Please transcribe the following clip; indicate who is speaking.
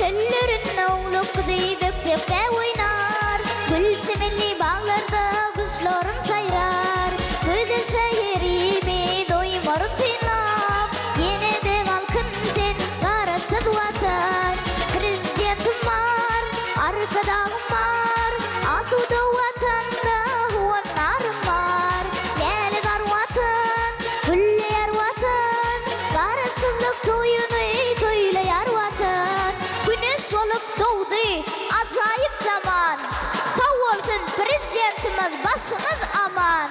Speaker 1: Sellerin avluk deyip cepte oynar. Gül çimenli bağlarda kuşlarım sayrar. Güzel şehirimi doymarım tinlap. Yine de halkın sen karasız vatan. Prezidentim var, arkadağım var. Asuda vatanda huvanlarım var. Yeni gar vatan, güller vatan. Karasızlık toyunu toylayar vatan. Güneş olup doğdu acayip zaman. Sağ olsun prezidentimiz, başınız aman.